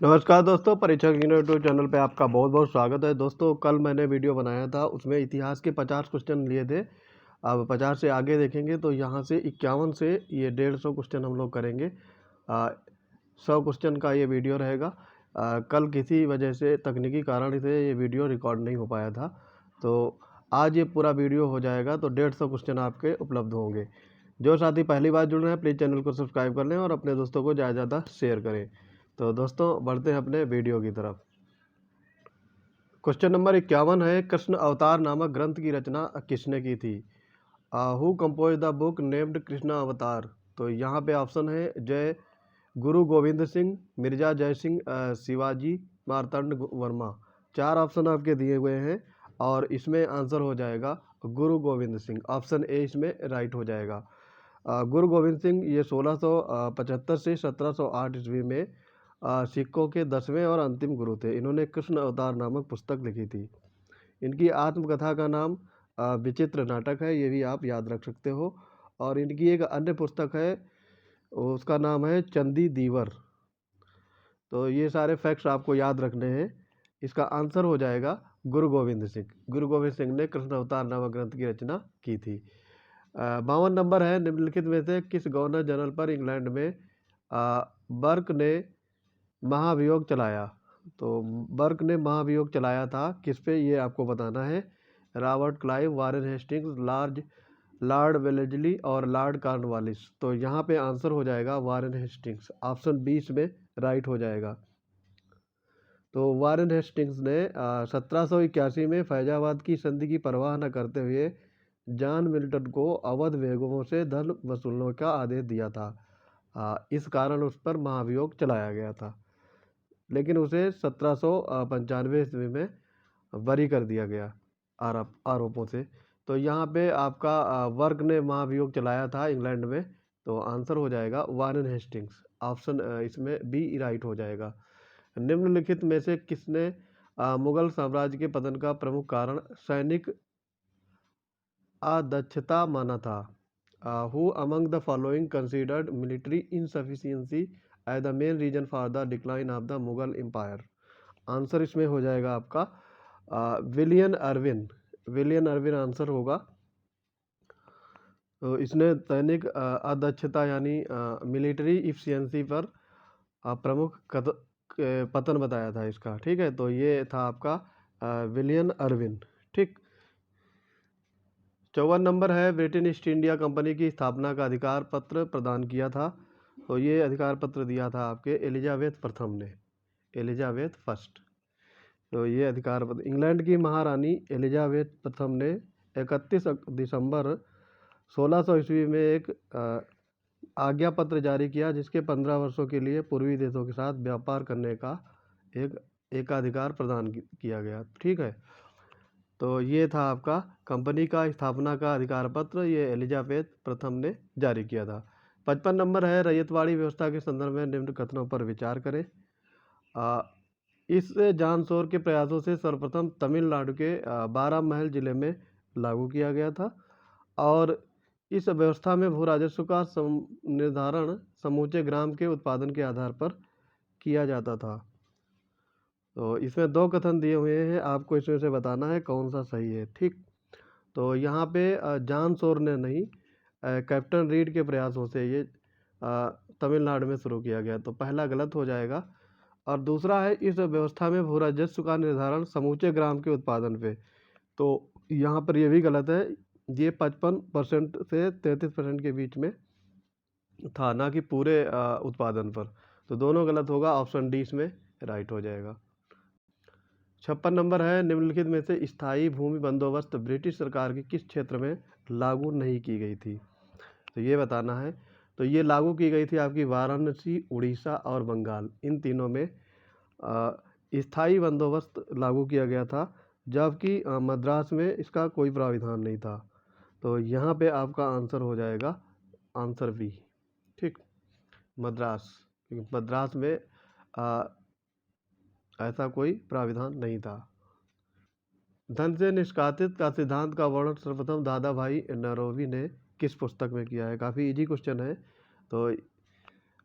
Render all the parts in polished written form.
नमस्कार दोस्तों, परीक्षक यूट्यूब चैनल पे आपका बहुत बहुत स्वागत है। दोस्तों, कल मैंने वीडियो बनाया था, उसमें इतिहास के 50 क्वेश्चन लिए थे। अब 50 से आगे देखेंगे तो यहाँ से 51 से ये 150 क्वेश्चन हम लोग करेंगे। 100 क्वेश्चन का ये वीडियो रहेगा। कल किसी वजह से तकनीकी कारण से ये वीडियो रिकॉर्ड नहीं हो पाया था, तो आज ये पूरा वीडियो हो जाएगा तो 150 क्वेश्चन आपके उपलब्ध होंगे। जो साथी पहली बार जुड़ रहे हैं, प्लीज़ चैनल को सब्सक्राइब कर लें और अपने दोस्तों को ज़्यादा ज़्यादा शेयर करें। तो दोस्तों, बढ़ते हैं अपने वीडियो की तरफ। क्वेश्चन नंबर 51 है, कृष्ण अवतार नामक ग्रंथ की रचना किसने की थी? Who compose the book named Krishna अवतार? तो यहाँ पे ऑप्शन है जय गुरु गोविंद सिंह, मिर्जा जय सिंह, शिवाजी, मार्तंड वर्मा। 4 ऑप्शन आपके दिए हुए हैं और इसमें आंसर हो जाएगा गुरु गोविंद सिंह। ऑप्शन ए इसमें राइट हो जाएगा। गुरु गोविंद सिंह ये 1675 से 1708 ईस्वी में सिखों के 10वें और अंतिम गुरु थे। इन्होंने कृष्ण अवतार नामक पुस्तक लिखी थी। इनकी आत्मकथा का नाम विचित्र नाटक है, ये भी आप याद रख सकते हो। और इनकी एक अन्य पुस्तक है, उसका नाम है चंदी दीवर। तो ये सारे फैक्ट्स आपको याद रखने हैं। इसका आंसर हो जाएगा गुरु गोविंद सिंह। गुरु गोविंद सिंह ने कृष्ण अवतार नामक ग्रंथ की रचना की थी। 52 नंबर है, निम्नलिखित में से किस गवर्नर जनरल पर इंग्लैंड में बर्क ने महाभियोग चलाया? तो बर्क ने महाभियोग चलाया था किस पे, ये आपको बताना है। Robert Clive, Warren Hastings, Lord Wellesley और लॉर्ड कॉर्नवालिस। तो यहाँ पे आंसर हो जाएगा वारेन हेस्टिंग्स। ऑप्शन 20 में राइट हो जाएगा। तो वारेन हेस्टिंग्स ने 1781 में फैजाबाद की संधि की परवाह न करते हुए जॉन मिल्टन को अवध बेगमों से धन वसूलने का आदेश दिया था। इस कारण उस पर महाभियोग चलाया गया था, लेकिन उसे 1795 ईस्वी में बरी कर दिया गया आरोपों से। तो यहाँ पे आपका वर्क ने महाभियोग चलाया था इंग्लैंड में, तो आंसर हो जाएगा वारेन हेस्टिंग्स। ऑप्शन इसमें बी राइट हो जाएगा। निम्नलिखित में से किसने मुगल साम्राज्य के पतन का प्रमुख कारण सैनिक अदक्षता माना था? Who among the following considered military insufficiency as the main reason for the decline of the Mughal empire? Answer इसमें हो जाएगा आपका William Irvine. William Irvine answer होगा। तो इसने सैनिक अदक्षता यानी मिलिट्री इफिशियंसी पर प्रमुख पतन बताया था इसका। ठीक है, तो ये था आपका विलियम अर्विन। ठीक। 54 नंबर है, ब्रिटेन ईस्ट इंडिया कंपनी की स्थापना का अधिकार पत्र प्रदान किया था? तो ये अधिकार पत्र दिया था आपके एलिजाबेथ प्रथम ने, एलिजाबेथ फर्स्ट। तो ये अधिकार पत्र इंग्लैंड की महारानी एलिजाबेथ प्रथम ने 31 दिसंबर 1600 ईस्वी में एक आज्ञा पत्र जारी किया, जिसके 15 वर्षों के लिए पूर्वी देशों के साथ व्यापार करने का एक एकाधिकार प्रदान किया गया। ठीक है, तो ये था आपका कंपनी का स्थापना का अधिकार पत्र, ये एलिजाबेथ प्रथम ने जारी किया था। 55 नंबर है, रैयतवाड़ी व्यवस्था के संदर्भ में निम्न कथनों पर विचार करें। इस जॉन शोर के प्रयासों से सर्वप्रथम तमिलनाडु के बारामहल जिले में लागू किया गया था, और इस व्यवस्था में भू राजस्व का निर्धारण समूचे ग्राम के उत्पादन के आधार पर किया जाता था। तो इसमें 2 कथन दिए हुए हैं, आपको इसमें से बताना है कौन सा सही है। ठीक, तो यहाँ पे जॉन शोर ने नहीं, कैप्टन रीड के प्रयासों से ये तमिलनाडु में शुरू किया गया, तो पहला गलत हो जाएगा। और दूसरा है, इस व्यवस्था में भू राजस्व का निर्धारण समूचे ग्राम के उत्पादन पे, तो यहाँ पर ये भी गलत है। ये 55% से 33% के बीच में था, ना कि पूरे उत्पादन पर। तो दोनों गलत होगा, ऑप्शन डी इसमें राइट हो जाएगा। 56 नंबर है, निम्नलिखित में से स्थायी भूमि बंदोबस्त ब्रिटिश सरकार के किस क्षेत्र में लागू नहीं की गई थी? तो ये बताना है। तो ये लागू की गई थी आपकी वाराणसी, उड़ीसा और बंगाल, इन तीनों में स्थायी बंदोबस्त लागू किया गया था, जबकि मद्रास में इसका कोई प्राविधान नहीं था। तो यहाँ पे आपका आंसर हो जाएगा आंसर बी। ठीक, मद्रास, क्योंकि मद्रास में ऐसा कोई प्राविधान नहीं था। धन से निष्कासित का सिद्धांत का वर्णन सर्वप्रथम दादा भाई नौरोजी ने किस पुस्तक में किया है? काफ़ी इजी क्वेश्चन है। तो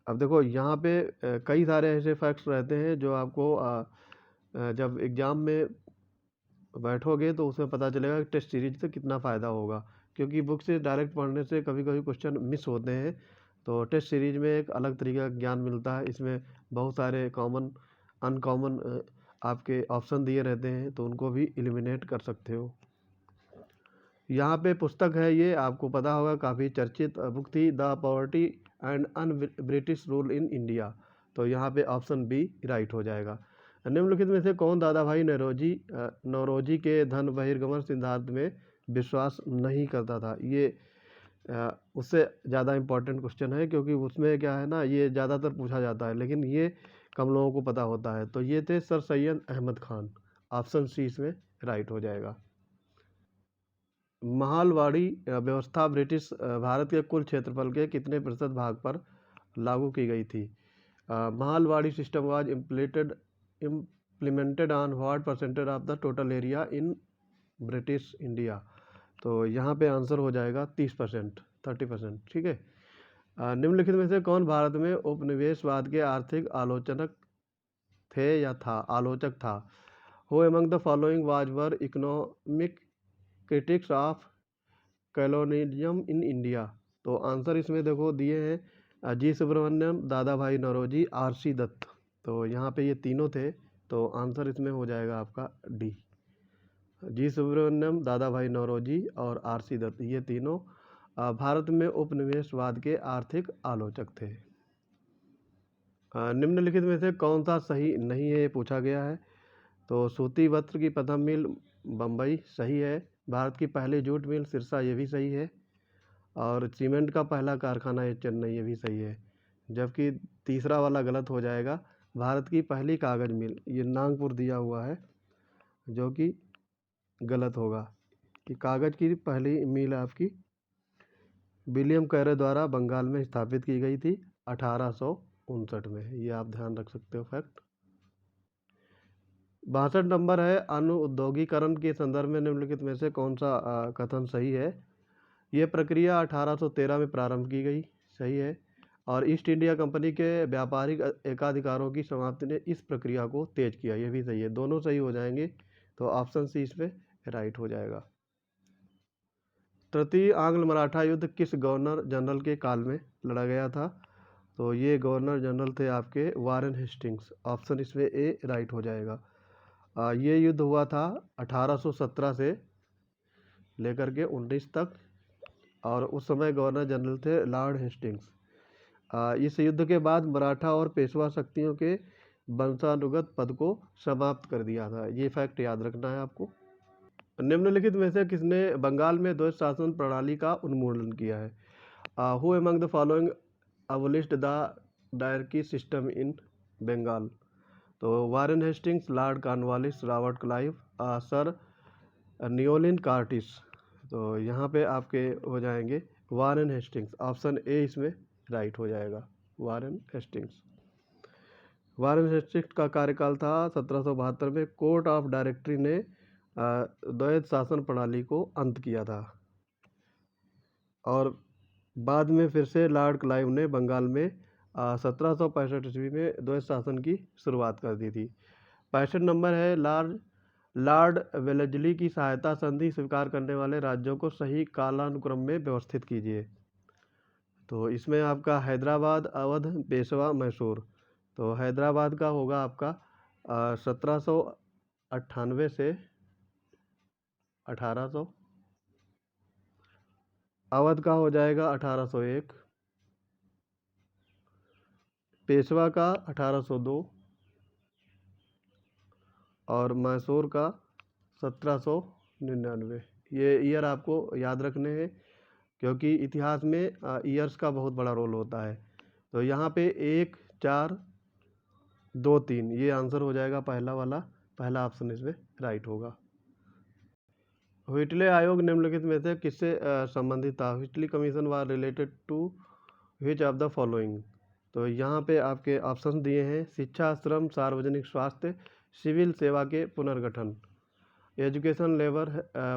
अब देखो यहाँ पे कई सारे ऐसे फैक्ट्स रहते हैं जो आपको जब एग्ज़ाम में बैठोगे तो उसमें पता चलेगा कि टेस्ट सीरीज से कितना फ़ायदा होगा, क्योंकि बुक से डायरेक्ट पढ़ने से कभी कभी क्वेश्चन मिस होते हैं। तो टेस्ट सीरीज में एक अलग तरीके का ज्ञान मिलता है, इसमें बहुत सारे कॉमन अनकॉमन आपके ऑप्शन दिए रहते हैं, तो उनको भी एलिमिनेट कर सकते हो। यहाँ पे पुस्तक है, ये आपको पता होगा काफ़ी चर्चित बुक थी, the poverty and un British rule in India. तो यहाँ पे ऑप्शन बी राइट हो जाएगा। निम्नलिखित में से कौन दादा भाई नौरोजी के धन बहिर्गमन सिद्धांत में विश्वास नहीं करता था? ये उससे ज़्यादा इम्पोर्टेंट क्वेश्चन है, क्योंकि उसमें क्या है ना, ये ज़्यादातर पूछा जाता है लेकिन ये कम लोगों को पता होता है। तो ये थे sir Syed Ahmad Khan. Option C इसमें राइट हो जाएगा। महालवाड़ी व्यवस्था ब्रिटिश भारत के कुल क्षेत्रफल के कितने प्रतिशत भाग पर लागू की गई थी? Mahalwari system was implemented on what percentage of the total area in British India? तो यहाँ पे आंसर हो जाएगा 30%, 30%। ठीक है। निम्नलिखित में से कौन भारत में उपनिवेशवाद के आर्थिक आलोचक था? Who among the following was were economic critics of colonialism in India? तो आंसर इसमें देखो दिए हैं, जी सुब्रमण्यम, दादा भाई नौरोजी, आर.सी. दत्त। तो यहाँ पे ये तीनों थे, तो आंसर इसमें हो जाएगा आपका डी। जी सुब्रमण्यम, दादा भाई नौरोजी और आर.सी. दत्त, ये तीनों भारत में उपनिवेशवाद के आर्थिक आलोचक थे। निम्नलिखित में से कौन सा सही नहीं है, ये पूछा गया है। तो सूती वस्त्र की प्रथम मिल बम्बई सही है। भारत की पहली जूट मिल सिरसा, ये भी सही है। और सीमेंट का पहला कारखाना है चेन्नई, ये भी सही है। जबकि तीसरा वाला गलत हो जाएगा, भारत की पहली कागज़ मिल, ये नागपुर दिया हुआ है, जो कि गलत होगा। कि कागज़ की पहली मिल आपकी विलियम कैरे द्वारा बंगाल में स्थापित की गई थी 1859 में। ये आप ध्यान रख सकते हो फैक्ट। 62 नंबर है, अनुउद्योगीकरण के संदर्भ में निम्नलिखित में से कौन सा कथन सही है? ये प्रक्रिया 1813 में प्रारंभ की गई, सही है। और ईस्ट इंडिया कंपनी के व्यापारिक एकाधिकारों की समाप्ति ने इस प्रक्रिया को तेज किया, ये भी सही है। दोनों सही हो जाएंगे, तो ऑप्शन सी इसमें राइट हो जाएगा। तृतीय आंग्ल मराठा युद्ध किस गवर्नर जनरल के काल में लड़ा गया था? तो ये गवर्नर जनरल थे आपके वारेन हेस्टिंग्स। ऑप्शन इसमें ए राइट हो जाएगा। ये युद्ध हुआ था 1817 से लेकर के 19 तक, और उस समय गवर्नर जनरल थे लॉर्ड हेस्टिंग्स। इस युद्ध के बाद मराठा और पेशवा शक्तियों के वंशानुगत पद को समाप्त कर दिया था। ये फैक्ट याद रखना है आपको। निम्नलिखित में से किसने बंगाल में द्वैत शासन प्रणाली का उन्मूलन किया है? Who among the following abolished the dyarchy system in Bengal? तो Warren Hastings, Lord Cornwallis, Robert Clive, Sir Neolin Curtis. तो यहाँ पे आपके हो जाएंगे वारेन हेस्टिंग्स। ऑप्शन ए इसमें राइट हो जाएगा, वारेन हेस्टिंग्स। वारेन हेस्टिंग्स का कार्यकाल था 1772 में। कोर्ट ऑफ डायरेक्टरी ने द्वैत शासन प्रणाली को अंत किया था, और बाद में फिर से लॉर्ड क्लाइव ने बंगाल में 1765 ईस्वी में द्वैत शासन की शुरुआत कर दी थी। 65 नंबर है, लॉर्ड वेलेस्ली की सहायता संधि स्वीकार करने वाले राज्यों को सही कालानुक्रम में व्यवस्थित कीजिए। तो इसमें आपका हैदराबाद, अवध, पेशवा, मैसूर। तो हैदराबाद का होगा आपका 1798 से 1800। अवध का हो जाएगा 1801। पेशवा का 1802 और मैसूर का 1799। ये ईयर आपको याद रखने हैं, क्योंकि इतिहास में ईयर्स का बहुत बड़ा रोल होता है। तो यहाँ पे 1, 4, 2, 3 ये आंसर हो जाएगा, पहला वाला, पहला ऑप्शन इसमें राइट होगा। व्हिटले आयोग निम्नलिखित में से किससे संबंधित था? Whitley commission was related to which of the following? तो यहाँ पे आपके ऑप्शन दिए हैं, शिक्षा, श्रम, सार्वजनिक स्वास्थ्य, सिविल सेवा के पुनर्गठन, education, labour,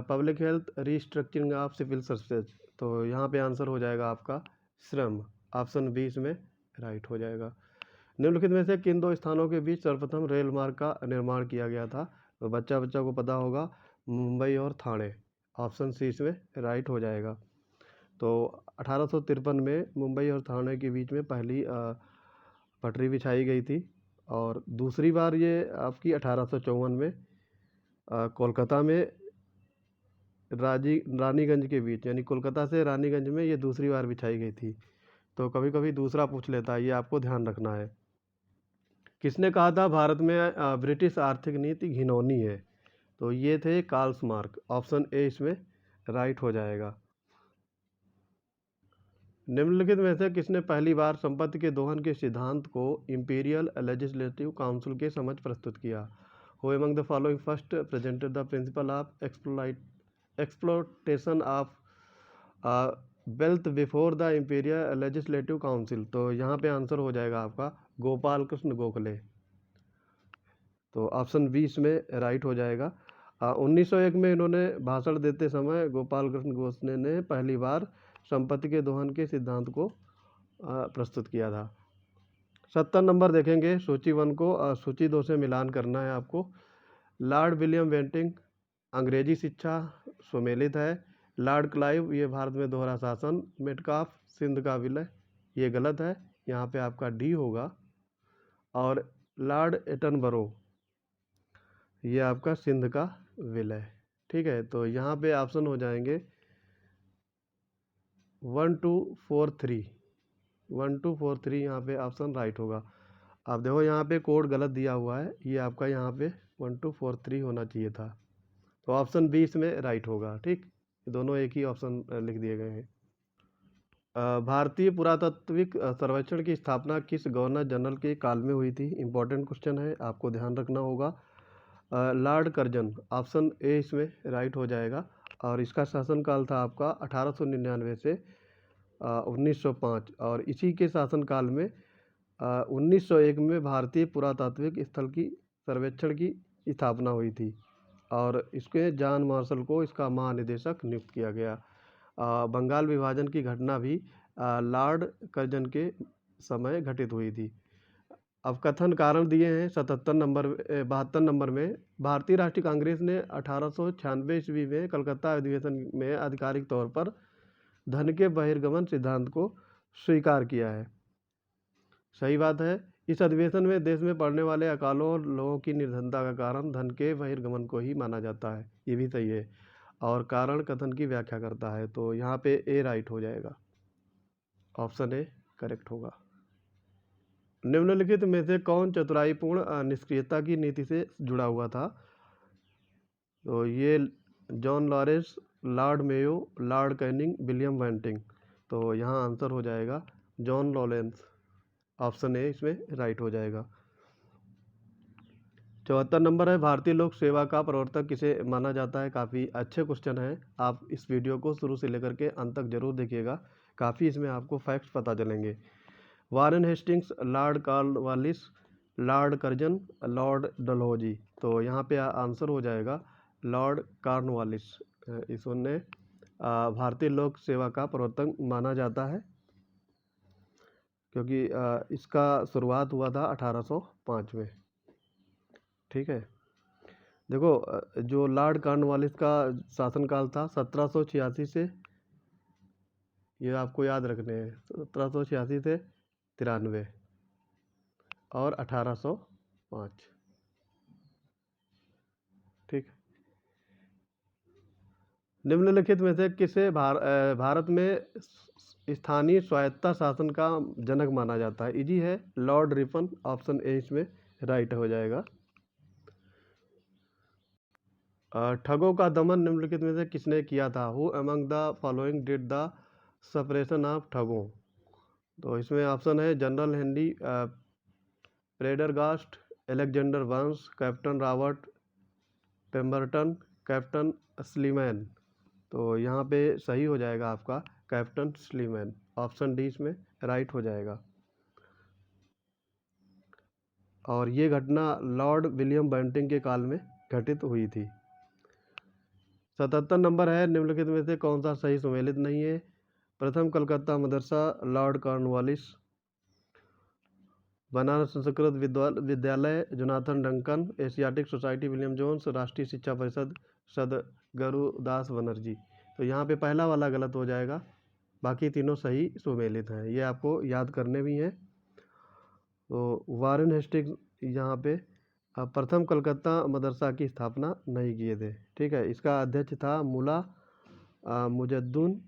public health, restructuring of civil services. तो यहाँ पे आंसर हो जाएगा आपका श्रम। ऑप्शन बी इसमें राइट हो जाएगा। निम्नलिखित में से किन दो स्थानों के बीच सर्वप्रथम रेल मार्ग का निर्माण किया गया था? तो बच्चा को पता होगा, मुंबई और ठाणे। ऑप्शन सी इसमें राइट हो जाएगा। तो 1853 में मुंबई और ठाणे के बीच में पहली पटरी बिछाई गई थी, और दूसरी बार ये आपकी 1854 में कोलकाता में रानीगंज के बीच, यानी कोलकाता से रानीगंज में ये दूसरी बार बिछाई गई थी। तो कभी कभी दूसरा पूछ लेता है, ये आपको ध्यान रखना है। किसने कहा था भारत में ब्रिटिश आर्थिक नीति घिनौनी है? तो ये थे कार्ल मार्क्स। ऑप्शन ए इसमें राइट हो जाएगा। निम्नलिखित में से किसने पहली बार संपत्ति के दोहन के सिद्धांत को इंपीरियल लेजिस्लेटिव काउंसिल के समक्ष प्रस्तुत किया? Who among the following first presented the principle of exploitation of wealth before the imperial legislative council? तो यहाँ पे आंसर हो जाएगा आपका गोपाल कृष्ण गोखले। तो ऑप्शन बी इसमें राइट हो जाएगा। 1901 में इन्होंने भाषण देते समय गोपाल कृष्ण गोखले ने पहली बार संपत्ति के दोहन के सिद्धांत को प्रस्तुत किया था। 70 नंबर देखेंगे सूची 1 को, सूची 2 से मिलान करना है आपको। लॉर्ड विलियम बेंटिंक, अंग्रेजी शिक्षा सुमेलित है। लॉर्ड क्लाइव, ये भारत में दोहरा शासन। मेटकाफ, सिंध का विलय, ये गलत है, यहाँ पे आपका डी होगा। और लॉर्ड एटनबरो, ये आपका सिंध का विलय। ठीक है, तो यहाँ पे ऑप्शन हो जाएंगे 1 2 4 3। 1 2 4 3 यहाँ पे ऑप्शन राइट होगा। आप देखो यहाँ पे कोड गलत दिया हुआ है, ये आपका यहाँ पे 1 2 4 3 होना चाहिए था। तो ऑप्शन बी इसमें राइट होगा। ठीक, दोनों एक ही ऑप्शन लिख दिए गए हैं। भारतीय पुरातात्विक सर्वेक्षण की स्थापना किस गवर्नर जनरल के काल में हुई थी? इंपॉर्टेंट क्वेश्चन है, आपको ध्यान रखना होगा। लॉर्ड कर्जन, ऑप्शन ए इसमें राइट हो जाएगा। और इसका शासनकाल था आपका 1899 से 1905, और इसी के शासनकाल में 1901 में भारतीय पुरातात्विक स्थल की सर्वेक्षण की स्थापना हुई थी, और इसके जॉन मार्शल को इसका महानिदेशक नियुक्त किया गया। बंगाल विभाजन की घटना भी लॉर्ड कर्जन के समय घटित हुई थी। अब कथन कारण दिए हैं 72 नंबर में। भारतीय राष्ट्रीय कांग्रेस ने 1896 ईस्वी में कलकत्ता अधिवेशन में आधिकारिक तौर पर धन के बहिर्गमन सिद्धांत को स्वीकार किया है। सही बात है। इस अधिवेशन में देश में पड़ने वाले अकालों और लोगों की निर्धनता का कारण धन के बहिर्गमन को ही माना जाता है, ये भी सही है। और कारण कथन की व्याख्या करता है, तो यहाँ पे ए राइट हो जाएगा। ऑप्शन ए करेक्ट होगा। निम्नलिखित में से कौन चतुराईपूर्ण निष्क्रियता की नीति से जुड़ा हुआ था? तो ये John Lawrence, Lord Mayo, Lord Canning, William Bentinck. तो यहाँ आंसर हो जाएगा जॉन लॉरेंस। ऑप्शन ए इसमें राइट हो जाएगा। 74 नंबर है, भारतीय लोक सेवा का प्रवर्तक किसे माना जाता है? काफ़ी अच्छे क्वेश्चन हैं, आप इस वीडियो को शुरू से लेकर के अंत तक जरूर देखिएगा, काफ़ी इसमें आपको फैक्ट्स पता चलेंगे। Warren Hastings, Lord Cornwallis, Lord Curzon, Lord Dalhousie. तो यहाँ पे आंसर हो जाएगा लॉर्ड कॉर्नवालिस। इसने भारतीय लोक सेवा का प्रवर्तक माना जाता है, क्योंकि इसका शुरुआत हुआ था 1805 में। ठीक है, देखो जो लॉर्ड कॉर्नवालिस का शासनकाल था 1786 से, ये आपको याद रखने हैं, 1786 से 93 और 1805। ठीक, निम्नलिखित में से किसे भारत में स्थानीय स्वायत्ता शासन का जनक माना जाता है? इजी है, लॉर्ड रिपन। ऑप्शन ए इसमें राइट हो जाएगा। ठगों का दमन निम्नलिखित में से किसने किया था? Who among the following did the suppression of ठगों? तो इसमें ऑप्शन है जनरल हेनरी प्रेडरगास्ट, एलेक्जेंडर वंश, captain Robert Pemberton, captain Sleeman. तो यहाँ पे सही हो जाएगा आपका कैप्टन स्लीमैन। ऑप्शन डी इसमें राइट हो जाएगा। और ये घटना लॉर्ड विलियम बेंटिंक के काल में घटित हुई थी। 77 नंबर है, निम्नलिखित में से कौन सा सही सुमेलित नहीं है? प्रथम Calcutta Madrasa, lord Cornwallis. Banaras Sanskrit Vidyalaya, Jonathan Duncan, Asiatic Society William Jones, राष्ट्रीय शिक्षा परिषद सदगुरुदास बनर्जी। तो यहाँ पे पहला वाला गलत हो जाएगा, बाकी तीनों सही सुमेलित हैं, ये आपको याद करने भी हैं। तो वारेन हेस्टिंग्स यहाँ पे प्रथम कलकत्ता मदरसा की स्थापना नहीं किए थे, ठीक है। इसका अध्यक्ष था मुल्ला मुजद्दुन,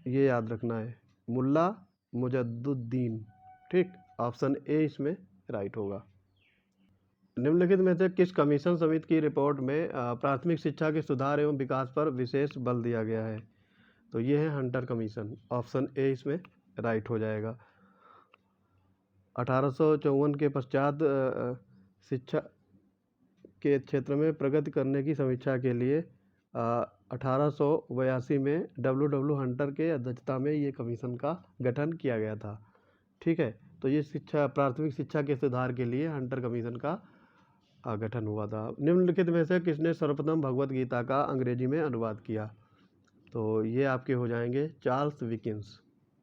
ये याद रखना है, मुल्ला मुजद्दुद्दीन, ठीक। ऑप्शन ए इसमें राइट होगा। निम्नलिखित में से किस कमीशन समिति की रिपोर्ट में प्राथमिक शिक्षा के सुधार एवं विकास पर विशेष बल दिया गया है? तो ये है हंटर कमीशन, ऑप्शन ए इसमें राइट हो जाएगा। 1854 के पश्चात शिक्षा के क्षेत्र में प्रगति करने की समीक्षा के लिए 1882 में डब्ल्यू हंटर के अध्यक्षता में ये कमीशन का गठन किया गया था, ठीक है। तो ये प्राथमिक शिक्षा के सुधार के लिए हंटर कमीशन का गठन हुआ था। निम्नलिखित में से किसने सर्वप्रथम भगवत गीता का अंग्रेजी में अनुवाद किया? तो ये आपके हो जाएंगे चार्ल्स विकिंस।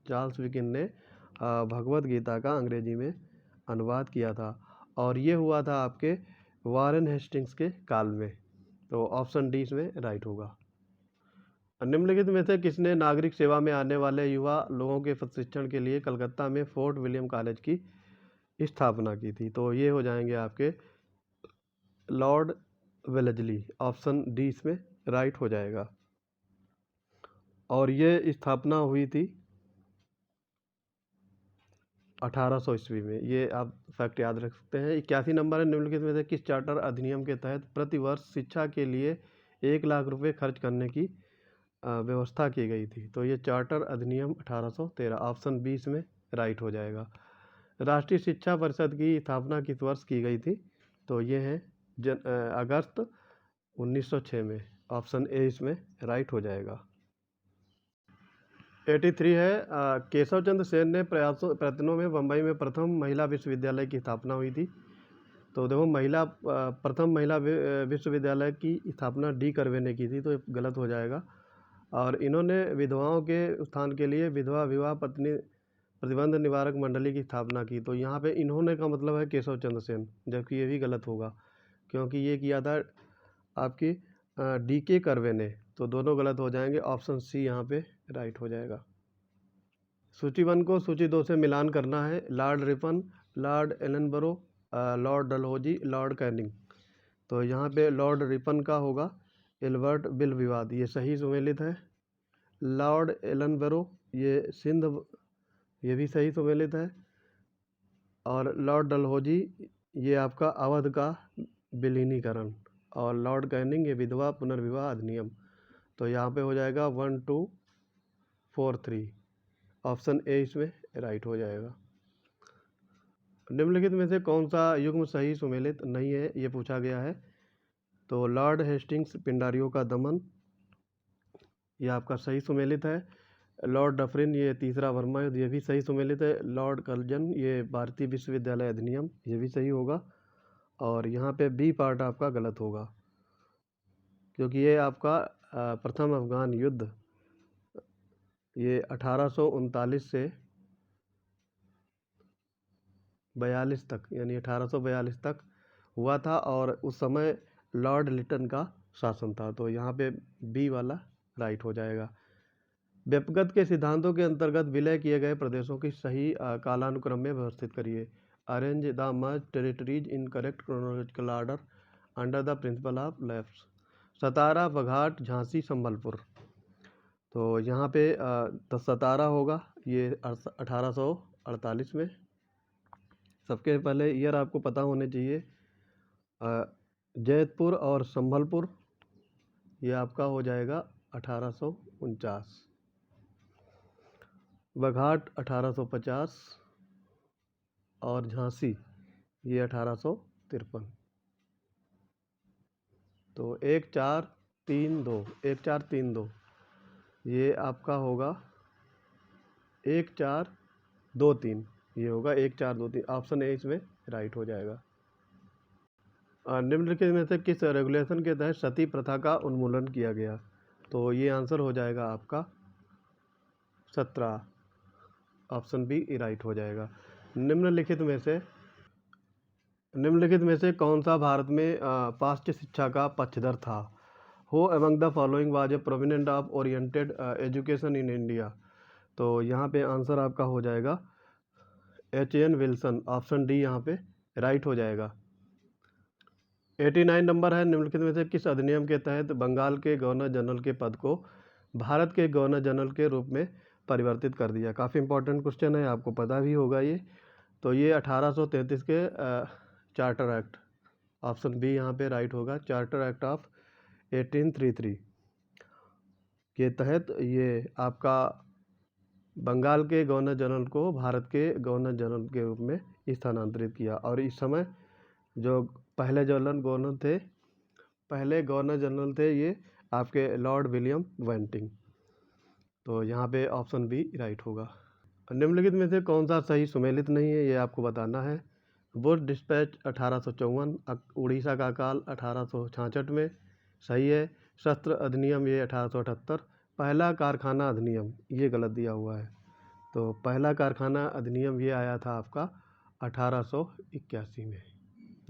चार्ल्स विकिन ने भगवत गीता का अंग्रेजी में अनुवाद किया था, और ये हुआ था आपके वारेन हेस्टिंग्स के काल में। तो ऑप्शन डी इसमें राइट होगा। निम्नलिखित में से किसने नागरिक सेवा में आने वाले युवा लोगों के प्रशिक्षण के लिए कलकत्ता में फोर्ट विलियम कॉलेज की स्थापना की थी? तो ये हो जाएंगे आपके लॉर्ड वेलेस्ली, ऑप्शन डी इसमें राइट हो जाएगा। और ये स्थापना हुई थी 1800 ईस्वी में, ये आप फैक्ट याद रख सकते हैं। 81 नंबर है, निम्नलिखित में से किस चार्टर अधिनियम के तहत प्रतिवर्ष शिक्षा के लिए 1 लाख रुपए खर्च करने की व्यवस्था की गई थी? तो ये चार्टर अधिनियम 1813, ऑप्शन बी इसमें राइट हो जाएगा। राष्ट्रीय शिक्षा परिषद की स्थापना किस वर्ष की गई थी? तो ये है अगस्त 1906 में, ऑप्शन ए इसमें राइट हो जाएगा। 83 है, केशव चंद्र सेन ने प्रयत्नों में बम्बई में प्रथम महिला विश्वविद्यालय की स्थापना हुई थी। तो देखो प्रथम महिला विश्वविद्यालय की स्थापना डी कर्वे ने की थी, तो गलत हो जाएगा। और इन्होंने विधवाओं के उत्थान के लिए विधवा विवाह पत्नी प्रतिबंध निवारक मंडली की स्थापना की। तो यहाँ पे इन्होंने का मतलब है केशव चंद्र सेन, जबकि ये भी गलत होगा, क्योंकि ये किया था आपकी डी के कर्वे ने। तो दोनों गलत हो जाएंगे, ऑप्शन सी यहाँ पे राइट हो जाएगा। सूची 1 को सूची 2 से मिलान करना है। Lord Ripon, Lord Ellenborough, Lord Dalhousie, Lord Canning. तो यहाँ पे लॉर्ड रिपन का होगा एल्बर्ट बिल विवाद, ये सही सुमेलित है। लॉर्ड एलनबरो ये सिंध, ये भी सही सुमेलित है। और लॉर्ड डलहौजी ये आपका अवध का विलीनीकरण, और लॉर्ड कैनिंग ये विधवा पुनर्विवाह अधिनियम। तो यहाँ पे हो जाएगा 1 2 4 3, ऑप्शन ए इसमें राइट हो जाएगा। निम्नलिखित में से कौन सा युग्म सही सुमेलित नहीं है, ये पूछा गया है। तो लॉर्ड हेस्टिंग्स पिंडारियों का दमन, ये आपका सही सुमेलित है। लॉर्ड डफरिन ये तीसरा वर्मा युद्ध, ये भी सही सुमेलित है। लॉर्ड कर्जन ये भारतीय विश्वविद्यालय अधिनियम, ये भी सही होगा। और यहाँ पे बी पार्ट आपका गलत होगा, क्योंकि ये आपका प्रथम अफगान युद्ध ये 1839 से 42 तक, यानी 1842 तक हुआ था, और उस समय लॉर्ड लिटन का शासन था। तो यहाँ पे बी वाला राइट हो जाएगा। व्यपगत के सिद्धांतों के अंतर्गत विलय किए गए प्रदेशों की सही कालानुक्रम में व्यवस्थित करिए। Arrange the merge territories in correct chronological order under the principle of lapse. Satara, Baghat, Jhansi, Sambalpur. तो यहाँ पे सतारा होगा, ये 1848 में। सबके पहले ईयर आपको पता होने चाहिए। जैतपुर और संभलपुर ये आपका हो जाएगा 1849। बघाट 1850 और झांसी ये 1853। तो 1 4 3 2, 1 4 3 2 ये आपका होगा 1 4 2 3, ये होगा 1 4 2 3, ऑप्शन ए इसमें राइट हो जाएगा। निम्नलिखित में से किस रेगुलेशन के तहत सती प्रथा का उन्मूलन किया गया? तो ये आंसर हो जाएगा आपका 17, ऑप्शन बी राइट हो जाएगा। निम्नलिखित में से कौन सा भारत में पाश्चात्य शिक्षा का पक्षधर था? Who among the following was a prominent of oriented education in India? तो यहाँ पे आंसर आपका हो जाएगा H.N. विल्सन, ऑप्शन डी यहाँ पे राइट हो जाएगा। 89 नंबर है, निम्नलिखित में से किस अधिनियम के तहत बंगाल के गवर्नर जनरल के पद को भारत के गवर्नर जनरल के रूप में परिवर्तित कर दिया? काफ़ी इंपॉर्टेंट क्वेश्चन है, आपको पता भी होगा ये। तो ये 1833 के चार्टर एक्ट, ऑप्शन बी यहाँ पे राइट होगा, चार्टर एक्ट ऑफ 1833 के तहत ये आपका बंगाल के गवर्नर जनरल को भारत के गवर्नर जनरल के रूप में स्थानांतरित किया। और इस समय जो पहले गवर्नर जनरल थे ये आपके लॉर्ड विलियम बेंटिंक। तो यहाँ पे ऑप्शन बी राइट होगा। निम्नलिखित में से कौन सा सही सुमेलित नहीं है, ये आपको बताना है। बुश डिस्पैच 1854, उड़ीसा का काल 1866 में सही है। शस्त्र अधिनियम ये 1878, पहला कारखाना अधिनियम ये गलत दिया हुआ है। तो पहला कारखाना अधिनियम ये आया था आपका 1881 में,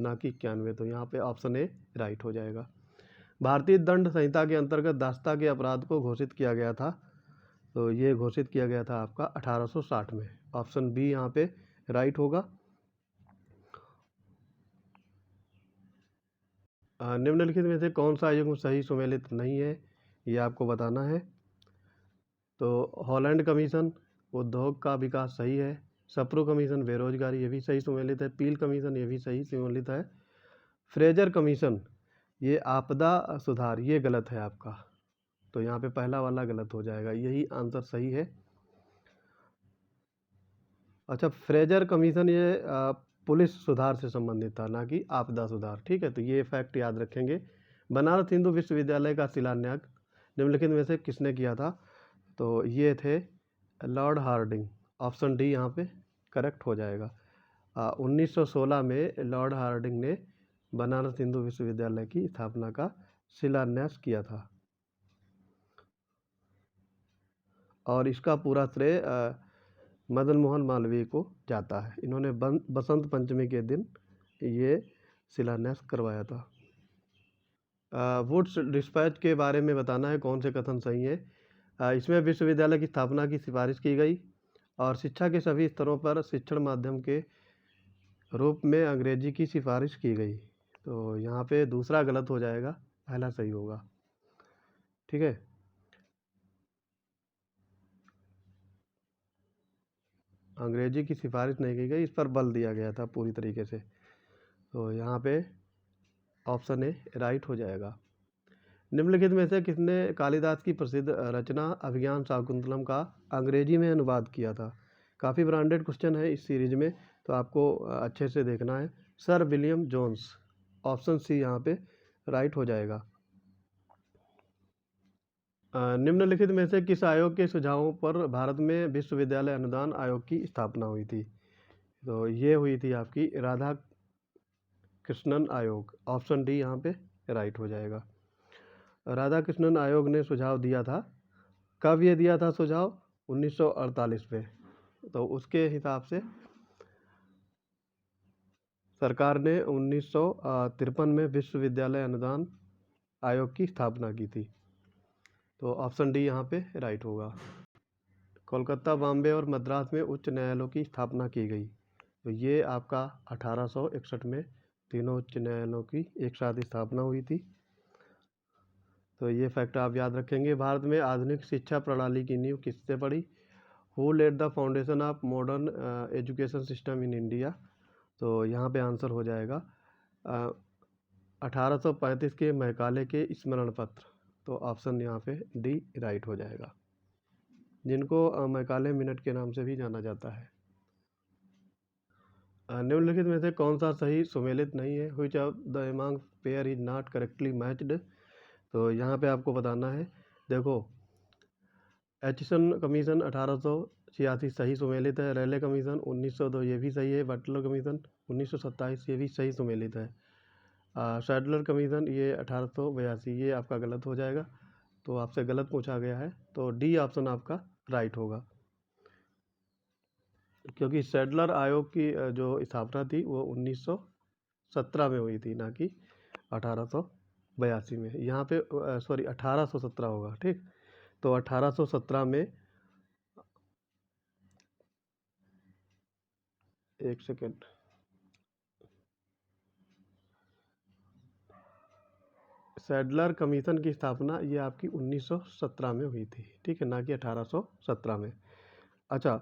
ना कि 91। तो यहाँ पे ऑप्शन ए राइट हो जाएगा। भारतीय दंड संहिता के अंतर्गत दास्ता के अपराध को घोषित किया गया था, तो ये घोषित किया गया था आपका 1860 में, ऑप्शन बी यहाँ पे राइट होगा। निम्नलिखित में से कौन सा युग्म सही सुमेलित नहीं है, ये आपको बताना है। तो हॉलैंड कमीशन उद्योग का विकास सही है। सप्रू कमीशन बेरोजगारी, ये भी सही सुमेलित है। पील कमीशन ये भी सही सुमेलित है। फ्रेजर कमीशन ये आपदा सुधार, ये गलत है आपका। तो यहाँ पे पहला वाला गलत हो जाएगा, यही आंसर सही है। अच्छा, फ्रेजर कमीशन ये पुलिस सुधार से संबंधित था, ना कि आपदा सुधार। ठीक है, तो ये फैक्ट याद रखेंगे। बनारस हिंदू विश्वविद्यालय का शिलान्यास निम्नलिखित में से किसने किया था? तो ये थे लॉर्ड हार्डिंग, ऑप्शन डी यहाँ पे करेक्ट हो जाएगा। 1916 में लॉर्ड हार्डिंग ने बनारस हिंदू विश्वविद्यालय की स्थापना का शिलान्यास किया था। और इसका पूरा श्रेय मदन मोहन मालवीय को जाता है। इन्होंने बसंत पंचमी के दिन ये शिलान्यास करवाया था। वुड्स डिस्पैच के बारे में बताना है, कौन से कथन सही है। इसमें विश्वविद्यालय की स्थापना की सिफारिश की गई और शिक्षा के सभी स्तरों पर शिक्षण माध्यम के रूप में अंग्रेजी की सिफारिश की गई। तो यहाँ पे दूसरा गलत हो जाएगा, पहला सही होगा। ठीक है, अंग्रेजी की सिफारिश नहीं की गई, इस पर बल दिया गया था पूरी तरीके से। तो यहाँ पे ऑप्शन ए राइट हो जाएगा। निम्नलिखित में से किसने कालिदास की प्रसिद्ध रचना अभिज्ञान शाकुंतलम का अंग्रेजी में अनुवाद किया था? काफ़ी ब्रांडेड क्वेश्चन है इस सीरीज में, तो आपको अच्छे से देखना है। Sir William Jones, option C यहाँ पे राइट हो जाएगा। निम्नलिखित में से किस आयोग के सुझावों पर भारत में विश्वविद्यालय अनुदान आयोग की स्थापना हुई थी? तो ये हुई थी आपकी राधा कृष्णन आयोग, ऑप्शन डी यहाँ पे राइट हो जाएगा। राधा कृष्णन आयोग ने सुझाव दिया था, कब ये दिया था सुझाव? 1948 में। तो उसके हिसाब से सरकार ने 1953 में विश्वविद्यालय अनुदान आयोग की स्थापना की थी। तो ऑप्शन डी यहाँ पे राइट होगा। कोलकाता, बॉम्बे और मद्रास में उच्च न्यायालयों की स्थापना की गई। तो ये आपका 1861 में तीनों उच्च न्यायालयों की एक साथ स्थापना हुई थी। तो ये फैक्ट आप याद रखेंगे। भारत में आधुनिक शिक्षा प्रणाली की नींव किससे पड़ी? Who laid the foundation of modern education system in India? तो यहाँ पे आंसर हो जाएगा 1835 के मैकाले के स्मरण पत्र। तो ऑप्शन यहाँ पे डी राइट हो जाएगा, जिनको मैकाले मिनट के नाम से भी जाना जाता है। निम्नलिखित में से कौन सा सही सुमेलित नहीं है? Which of the among pair is not correctly matched? तो यहाँ पे आपको बताना है। देखो, एचिसन कमीशन 1886 सही सुमेलित है। रेले कमीशन 1902 ये भी सही है। बटलर कमीशन 1927 ये भी सही सुमेलित है। सैडलर कमीशन ये 1882 ये आपका गलत हो जाएगा। तो आपसे गलत पूछा गया है, तो डी ऑप्शन आपका राइट होगा। क्योंकि सैडलर आयोग की जो स्थापना थी वो 1917 में हुई थी, ना कि 1882 में। यहाँ पे सॉरी 1817 होगा, ठीक। तो 1817 में, एक सेकेंड, सैडलर कमीशन की स्थापना ये आपकी 1917 में हुई थी, ठीक है, ना कि 1817 में। अच्छा,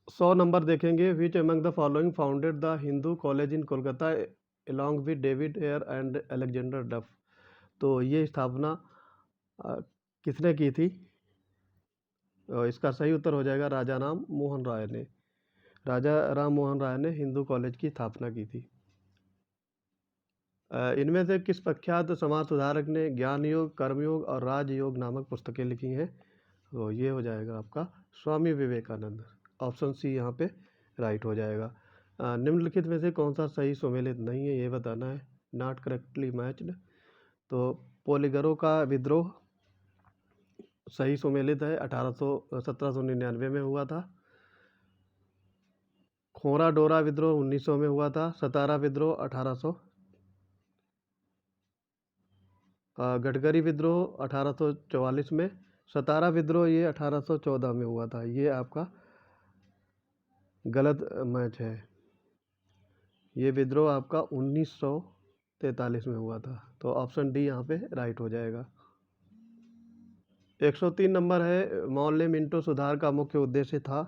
100 नंबर देखेंगे। Which among the following founded the Hindu college in Kolkata along with David air and Alexander डफ। तो ये स्थापना किसने की थी? इसका सही उत्तर हो जाएगा राजा राम मोहन राय ने। राजा राम मोहन राय ने हिंदू कॉलेज की स्थापना की थी। इनमें से किस प्रख्यात समाज सुधारक ने ज्ञान योग, कर्मयोग और राजयोग नामक पुस्तकें लिखी हैं? तो ये हो जाएगा आपका स्वामी विवेकानंद। ऑप्शन सी यहाँ पे राइट हो जाएगा। निम्नलिखित में से कौन सा सही सुमेलित नहीं है, ये बताना है। Not correctly matched. तो पोलिगरों का विद्रोह सही सुमेलित है, 1799 में हुआ था। खोरा डोरा विद्रोह 1900 में हुआ था। सतारा विद्रोह 1800। गडकरी विद्रोह 1844 में। सतारा विद्रोह ये 1814 में हुआ था। ये आपका गलत मैच है। ये विद्रोह आपका 1943 में हुआ था। तो ऑप्शन डी यहाँ पे राइट हो जाएगा। 103 नंबर है। मोहल्ले मिंटो सुधार का मुख्य उद्देश्य था।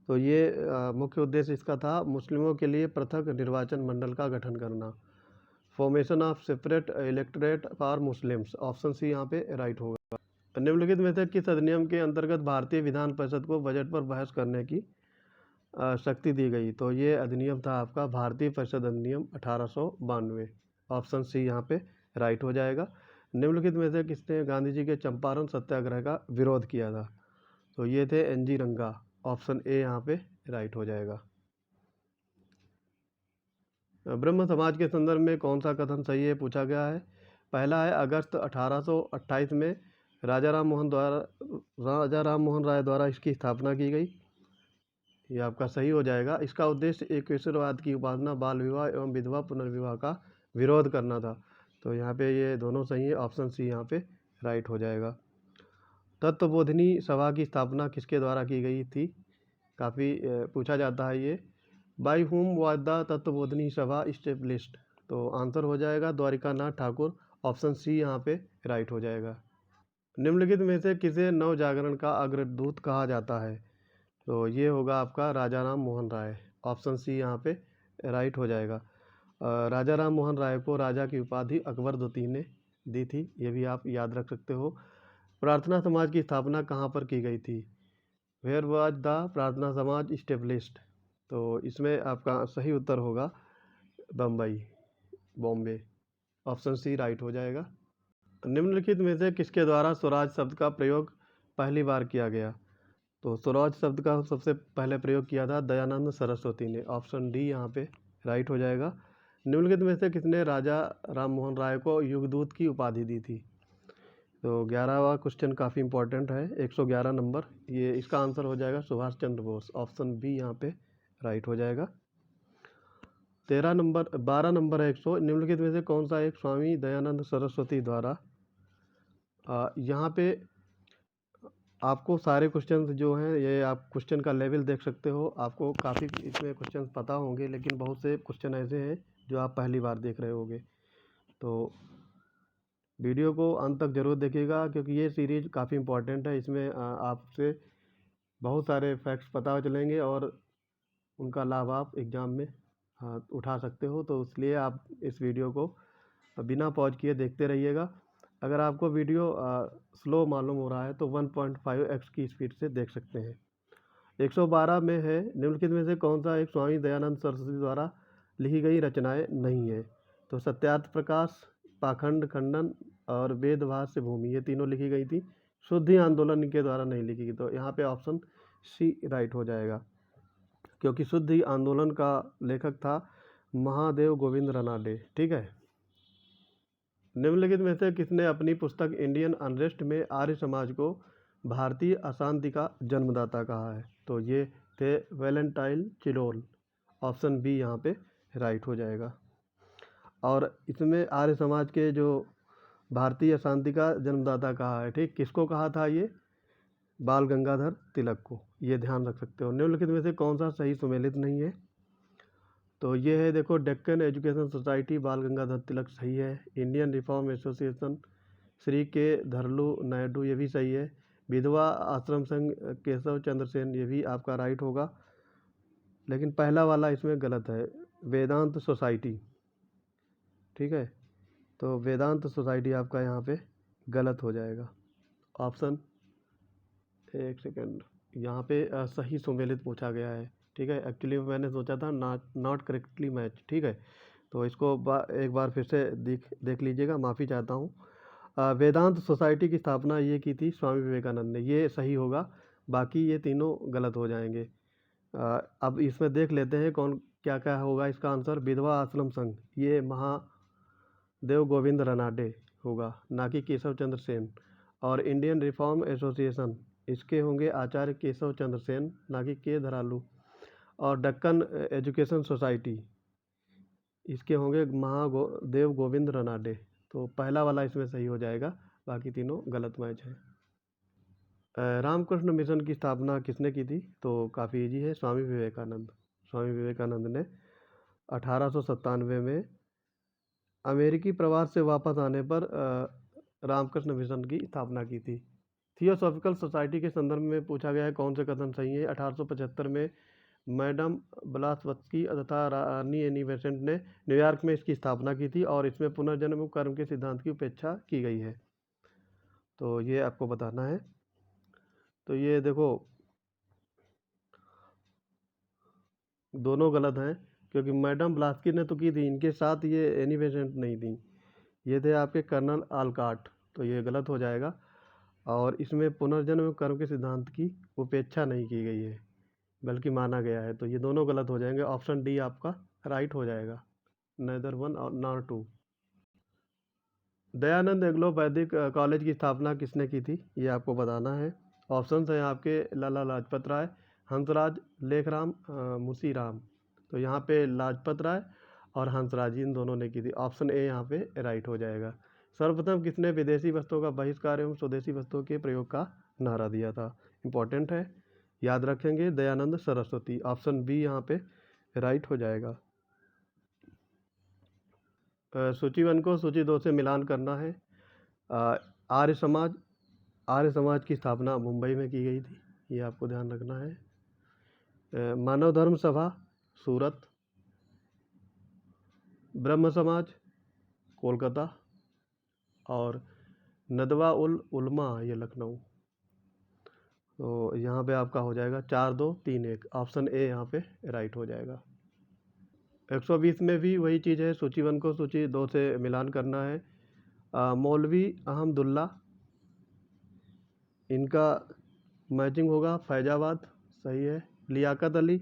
तो ये मुख्य उद्देश्य इसका था मुस्लिमों के लिए पृथक निर्वाचन मंडल का गठन करना। Formation of separate electorate for Muslims. Option C यहाँ पे राइट होगा। निम्नलिखित में से किस अधिनियम के अंतर्गत भारतीय विधान परिषद को बजट पर बहस करने की शक्ति दी गई? तो ये अधिनियम था आपका भारतीय परिषद अधिनियम 1892। ऑप्शन सी यहाँ पे राइट हो जाएगा। निम्नलिखित में से किसने गांधी जी के चंपारण सत्याग्रह का विरोध किया था? तो ये थे एनजी रंगा। ऑप्शन ए यहाँ पे राइट हो जाएगा। ब्रह्म समाज के संदर्भ में कौन सा कथन सही है, पूछा गया है। पहला है अगस्त 1828 में राजा राम मोहन राय द्वारा इसकी स्थापना की गई। ये आपका सही हो जाएगा। इसका उद्देश्य एकेश्वरवाद की उपासना, बाल विवाह एवं विधवा पुनर्विवाह का विरोध करना था। तो यहाँ पे ये दोनों सही है। ऑप्शन सी यहाँ पे राइट हो जाएगा। तत्वबोधिनी सभा की स्थापना किसके द्वारा की गई थी? काफ़ी पूछा जाता है ये। बाई हुम वाज द तत्वबोधिनी सभा इस्टेब्लिश्ड? तो आंसर हो जाएगा द्वारिका नाथ ठाकुर। ऑप्शन सी यहाँ पे राइट हो जाएगा। निम्नलिखित में से किसे नव जागरण का अग्रदूत कहा जाता है? तो ये होगा आपका राजा राम मोहन राय। ऑप्शन सी यहाँ पे राइट हो जाएगा। राजा राम मोहन राय को राजा की उपाधि अकबर द्वितीय ने दी थी, ये भी आप याद रख सकते हो। प्रार्थना समाज की स्थापना कहाँ पर की गई थी? वेयर वाज द प्रार्थना समाज इस्टेब्लिश्ड? तो इसमें आपका सही उत्तर होगा Bambai, Bombay. Option C right हो जाएगा। निम्नलिखित में से किसके द्वारा स्वराज शब्द का प्रयोग पहली बार किया गया? तो स्वराज शब्द का सबसे पहले प्रयोग किया था दयानंद सरस्वती ने। ऑप्शन डी यहाँ पे राइट हो जाएगा। निम्नलिखित में से किसने राजा राम मोहन राय को युगदूत की उपाधि दी थी? तो 11वां क्वेश्चन काफ़ी इंपॉर्टेंट है, 111 नंबर। ये इसका आंसर हो जाएगा सुभाष चंद्र बोस। ऑप्शन बी यहाँ पे राइट हो जाएगा। 12 नंबर है 100। निम्नलिखित में से कौन सा एक स्वामी दयानंद सरस्वती द्वारा, यहाँ पे आपको सारे क्वेश्चन जो हैं ये आप क्वेश्चन का लेवल देख सकते हो। आपको काफ़ी इसमें क्वेश्चन पता होंगे, लेकिन बहुत से क्वेश्चन ऐसे हैं जो आप पहली बार देख रहे होंगे। तो वीडियो को अंत तक ज़रूर देखिएगा, क्योंकि ये सीरीज़ काफ़ी इम्पोर्टेंट है। इसमें आपसे बहुत सारे फैक्ट्स पता चलेंगे और उनका लाभ आप एग्ज़ाम में उठा सकते हो। तो इसलिए आप इस वीडियो को बिना पॉज किए देखते रहिएगा। अगर आपको वीडियो स्लो मालूम हो रहा है तो 1.5x की स्पीड से देख सकते हैं। 112 में है, निम्नलिखित में से कौन सा एक स्वामी दयानंद सरस्वती द्वारा लिखी गई रचनाएं नहीं है? तो सत्यार्थ प्रकाश, पाखंड खंडन और वेदभाष्य भूमि, ये तीनों लिखी गई थी। शुद्धि आंदोलन इनके द्वारा नहीं लिखी गई। तो यहाँ पे ऑप्शन सी राइट हो जाएगा, क्योंकि शुद्धि आंदोलन का लेखक था महादेव गोविंद रनाडे। ठीक है। निम्नलिखित में से किसने अपनी पुस्तक इंडियन अनरेस्ट में आर्य समाज को भारतीय अशांति का जन्मदाता कहा है? तो ये थे वैलेंटाइन चिलोल। ऑप्शन बी यहाँ पे राइट हो जाएगा। और इसमें आर्य समाज के जो भारतीय शांति का जन्मदाता कहा है, ठीक, किसको कहा था ये? बाल गंगाधर तिलक को। ये ध्यान रख सकते हो। निम्नलिखित में से कौन सा सही सुमेलित नहीं है? तो ये है, देखो, डेक्कन एजुकेशन सोसाइटी, बाल गंगाधर तिलक सही है। इंडियन रिफॉर्म एसोसिएशन, श्री के धरलू नायडू, ये भी सही है। विधवा आश्रम संघ, केशव चंद्र सेन, ये भी आपका राइट होगा। लेकिन पहला वाला इसमें गलत है, वेदांत सोसाइटी, ठीक है। तो वेदांत सोसाइटी आपका यहाँ पे गलत हो जाएगा। ऑप्शन, एक सेकेंड, यहाँ पे सही सुमेलित पूछा गया है, ठीक है। एक्चुअली मैंने सोचा था नॉट करेक्टली मैच, ठीक है। तो इसको एक बार फिर से देख लीजिएगा, माफ़ी चाहता हूँ। वेदांत सोसाइटी की स्थापना ये की थी स्वामी विवेकानंद ने, ये सही होगा। बाकी ये तीनों गलत हो जाएंगे। अब इसमें देख लेते हैं कौन क्या क्या होगा इसका आंसर। विधवा आश्रम संघ, ये महादेव गोविंद रनाडे होगा, ना कि केशव चंद्र सेन। और इंडियन रिफॉर्म एसोसिएशन, इसके होंगे आचार्य केशव चंद्र सेन, ना कि के धरालू। और दक्कन एजुकेशन सोसाइटी, इसके होंगे महादेव गोविंद रनाडे। तो पहला वाला इसमें सही हो जाएगा, बाकी तीनों गलत मैच है। रामकृष्ण मिशन की स्थापना किसने की थी? तो काफ़ी इजी है, स्वामी विवेकानंद। स्वामी विवेकानंद ने 1897 में अमेरिकी प्रवास से वापस आने पर रामकृष्ण मिशन की स्थापना की थी। थियोसॉफिकल सोसाइटी के संदर्भ में पूछा गया है कौन से कथन सही है? 1875 में मैडम ब्लासवत्स्की तथा रानी एनी बेसेंट ने न्यूयॉर्क में इसकी स्थापना की थी और इसमें पुनर्जन्म कर्म के सिद्धांत की उपेक्षा की गई है। तो ये आपको बताना है। तो ये देखो, दोनों गलत हैं, क्योंकि मैडम ब्लास्की ने तो की थी, इनके साथ ये एनी बेसेंट नहीं थी, ये थे आपके कर्नल आलकाट। तो ये गलत हो जाएगा। और इसमें पुनर्जन्म कर्म के सिद्धांत की उपेक्षा नहीं की गई है, बल्कि माना गया है। तो ये दोनों गलत हो जाएंगे। ऑप्शन डी आपका राइट हो जाएगा, नेदर वन और नॉर टू। दयानंद एग्लोपैथिक कॉलेज की स्थापना किसने की थी? ये आपको बताना है। ऑप्शंस हैं आपके लाला लाजपत राय, हंसराज, लेखराम, मुंशीराम। तो यहाँ पे लाजपत राय और हंसराज, इन दोनों ने की थी। ऑप्शन ए यहाँ पे राइट हो जाएगा। सर्वप्रथम किसने विदेशी वस्तुओं का बहिष्कार एवं स्वदेशी वस्तुओं के प्रयोग का नारा दिया था? इंपॉर्टेंट है, याद रखेंगे, दयानंद सरस्वती। ऑप्शन बी यहाँ पे राइट हो जाएगा। सूची 1 को सूची 2 से मिलान करना है। आर्य समाज, आर्य समाज की स्थापना मुंबई में की गई थी, ये आपको ध्यान रखना है। मानव धर्म सभा सूरत, ब्रह्म समाज कोलकाता, और नदवा उल उलमा ये लखनऊ। तो यहाँ पे आपका हो जाएगा 4 2 3 1। ऑप्शन ए यहाँ पे राइट हो जाएगा। 120 में भी वही चीज़ है, सूची 1 को सूची 2 से मिलान करना है। मौलवी अहमदुल्ला, इनका मैचिंग होगा फैजाबाद, सही है। लियाकत अली,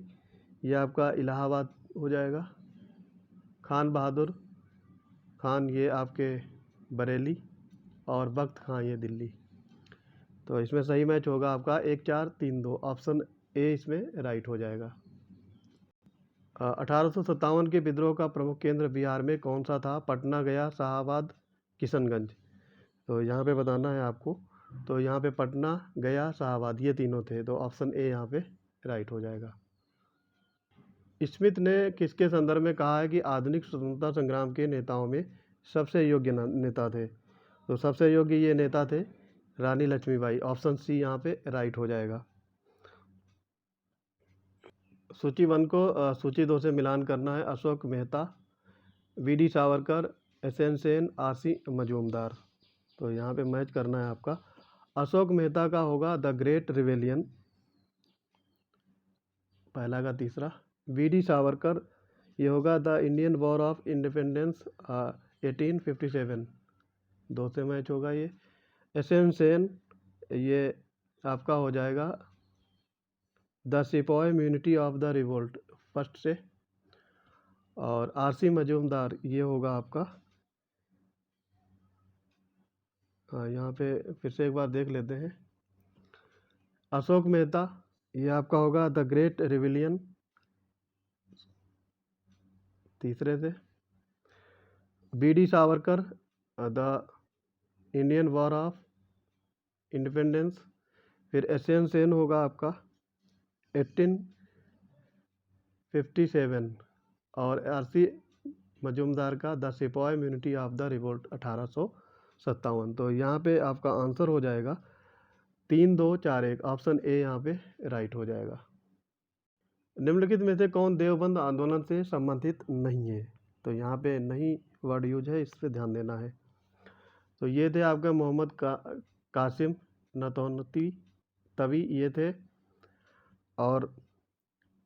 ये आपका इलाहाबाद हो जाएगा। खान बहादुर खान, ये आपके बरेली, और बख्त खान ये दिल्ली। तो इसमें सही मैच होगा आपका 1 4 3 2। ऑप्शन ए इसमें राइट हो जाएगा। 1857 के विद्रोह का प्रमुख केंद्र बिहार में कौन सा था? पटना, गया, शाहाबाद, किशनगंज। तो यहाँ पे बताना है आपको। तो यहाँ पे पटना, गया, शाहाबाद, ये तीनों थे। तो ऑप्शन ए यहाँ पे राइट हो जाएगा। स्मिथ ने किसके संदर्भ में कहा है कि आधुनिक स्वतंत्रता संग्राम के नेताओं में सबसे योग्य नेता थे? तो सबसे योग्य ये नेता थे रानी लक्ष्मीबाई। ऑप्शन सी यहाँ पे राइट हो जाएगा। सूची 1 को सूची 2 से मिलान करना है। Ashok Mehta, VD. Savarkar, SN. Sen, RC. Majumdar. तो यहाँ पे मैच करना है आपका। अशोक मेहता का होगा द ग्रेट रिवेलियन, पहला का तीसरा। वी.डी. सावरकर, ये होगा the Indian war of independence 1857, 2 से मैच होगा ये। एस.एन. सेन, ये आपका हो जाएगा the sepoy immunity of the revolt, first से। और आर.सी. मजूमदार, ये होगा आपका, हाँ, यहाँ पे फिर से एक बार देख लेते हैं। अशोक मेहता ये आपका होगा द ग्रेट रिविलियन, तीसरे से। BD. Savarkar, the Indian war of independence. फिर एस.एन. सेन होगा आपका 1857, और आर.सी. मजूमदार का द सिपाही इम्यूनिटी ऑफ द रिवोल्ट 1857। तो यहाँ पे आपका आंसर हो जाएगा 3, 2, 4, 1। ऑप्शन ए यहाँ पे राइट हो जाएगा। निम्नलिखित में से कौन देवबंद आंदोलन से संबंधित नहीं है? तो यहाँ पे नहीं वर्ड यूज है, इस पर ध्यान देना है। तो ये थे आपके मोहम्मद कासिम नतौनती तवी, ये थे, और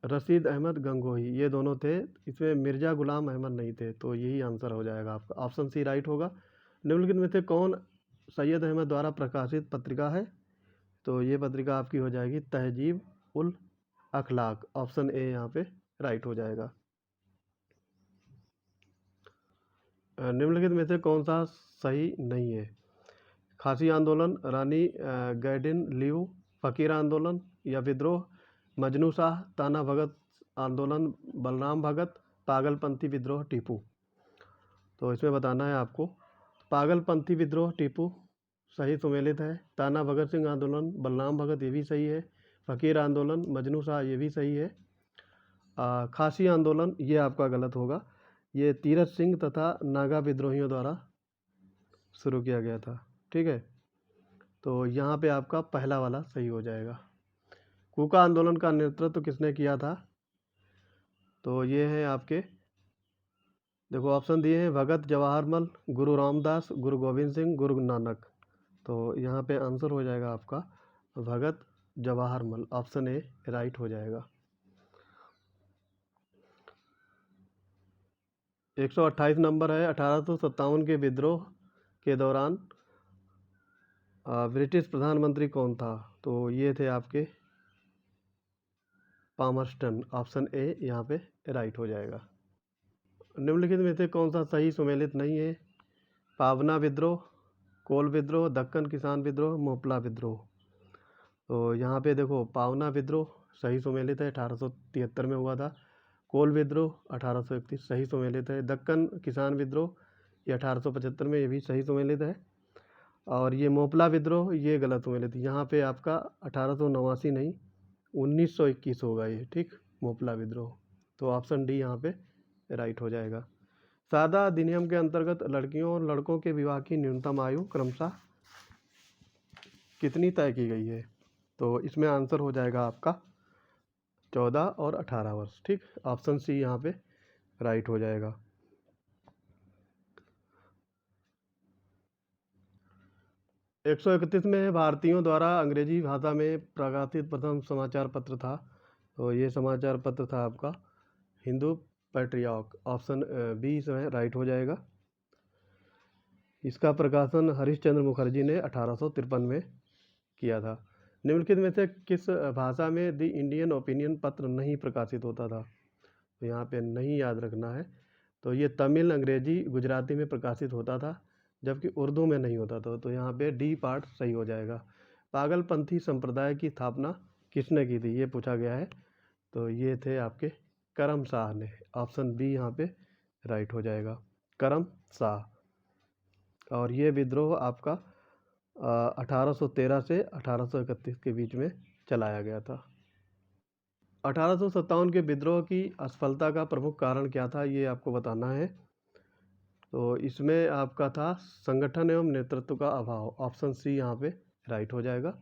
रशीद अहमद गंगोही, ये दोनों थे। इसमें मिर्ज़ा गुलाम अहमद नहीं थे, तो यही आंसर हो जाएगा आपका। ऑप्शन सी राइट होगा। निम्नलिखित में से कौन सैयद अहमद द्वारा प्रकाशित पत्रिका है? तो ये पत्रिका आपकी हो जाएगी तहजीब उल अखलाक। ऑप्शन ए यहाँ पे राइट हो जाएगा। निम्नलिखित में से कौन सा सही नहीं है? खासी आंदोलन, रानी गैडिन लीव, फ़कीर आंदोलन या विद्रोह, मजनू शाह, ताना भगत आंदोलन बलराम भगत, पागलपंथी विद्रोह टीपू। तो इसमें बताना है आपको, पागलपंथी विद्रोह टीपू सही सुमेलित है। ताना भगत सिंह आंदोलन बलराम भगत, ये भी सही है। फ़कीर आंदोलन मजनू शाह, ये भी सही है। खासी आंदोलन ये आपका गलत होगा, ये तीरथ सिंह तथा नागा विद्रोहियों द्वारा शुरू किया गया था। ठीक है, तो यहाँ पे आपका पहला वाला सही हो जाएगा। कूका आंदोलन का नेतृत्व किसने किया था? तो ये है आपके, देखो ऑप्शन दिए हैं, भगत जवाहरमल, गुरु रामदास, गुरु गोविंद सिंह, गुरु नानक। तो यहाँ पे आंसर हो जाएगा आपका भगत जवाहरमल। ऑप्शन ए राइट हो जाएगा। 128 नंबर है। 1857 के विद्रोह के दौरान ब्रिटिश प्रधानमंत्री कौन था? तो ये थे आपके पामर्स्टन। ऑप्शन ए यहाँ पे राइट हो जाएगा। निम्नलिखित में से कौन सा सही सुमेलित नहीं है? पावना विद्रोह, कोल विद्रोह, दक्कन किसान विद्रोह, मोपला विद्रोह। तो यहाँ पे देखो पावना विद्रोह सही सुमेलित है, 1873 में हुआ था। कोल विद्रोह 1831 सही सुमेलित है। दक्कन किसान विद्रोह ये 1875 में, ये भी सही सुमेलित है। और ये मोपला विद्रोह ये गलत सुमेलित है। यहाँ पे आपका 1889 नहीं 1921 होगा ये। ठीक, मोपला विद्रोह। तो ऑप्शन डी यहाँ पे राइट हो जाएगा। सादा अधिनियम के अंतर्गत लड़कियों और लड़कों के विवाह की न्यूनतम आयु क्रमशः कितनी तय की गई है? तो इसमें आंसर हो जाएगा आपका 14 और 18 वर्ष। ठीक, ऑप्शन सी यहाँ पे राइट हो जाएगा। 131 में भारतीयों द्वारा अंग्रेजी भाषा में प्रकाशित प्रथम समाचार पत्र था। तो ये समाचार पत्र था आपका हिंदू पैट्रियॉट। ऑप्शन बी इसमें राइट हो जाएगा। इसका प्रकाशन हरीशचंद्र मुखर्जी ने 1853 में किया था। निम्नलिखित में से किस भाषा में द इंडियन ओपिनियन पत्र नहीं प्रकाशित होता था? तो यहाँ पे नहीं याद रखना है। तो ये तमिल, अंग्रेजी, गुजराती में प्रकाशित होता था, जबकि उर्दू में नहीं होता था। तो यहाँ पे डी पार्ट सही हो जाएगा। पागलपंथी संप्रदाय की स्थापना किसने की थी, ये पूछा गया है। तो ये थे आपके करम शाह ने। ऑप्शन बी यहाँ पे राइट हो जाएगा, करम शाह। और ये विद्रोह आपका 1813 से 1831 के बीच में चलाया गया था। 1857 के विद्रोह की असफलता का प्रमुख कारण क्या था, ये आपको बताना है। तो इसमें आपका था संगठन एवं नेतृत्व का अभाव। ऑप्शन सी यहाँ पे राइट हो जाएगा।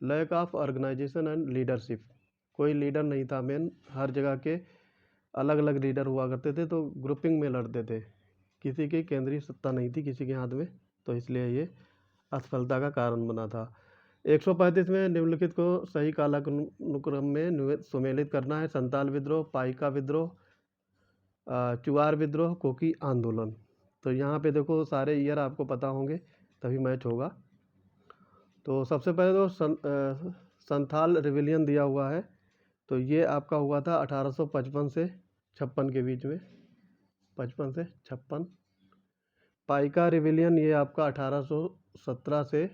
Lack of organisation and leadership, कोई लीडर नहीं था मेन। हर जगह के अलग अलग लीडर हुआ करते थे, तो ग्रुपिंग में लड़ते थे, किसी की केंद्रीय सत्ता नहीं थी किसी के हाथ में, तो इसलिए ये असफलता का कारण बना था। 135 में निम्नलिखित को सही कालानुक्रम में सुमेलित करना है। संताल विद्रोह, पाइका विद्रोह, चुआर विद्रोह, कोकी आंदोलन। तो यहाँ पे देखो सारे ईयर आपको पता होंगे तभी मैच होगा। तो सबसे पहले तो संथाल रिविलियन दिया हुआ है। तो ये आपका हुआ था 1855 से 56 के बीच में, 55 से 56। पाइका रिविलियन ये आपका 1817 से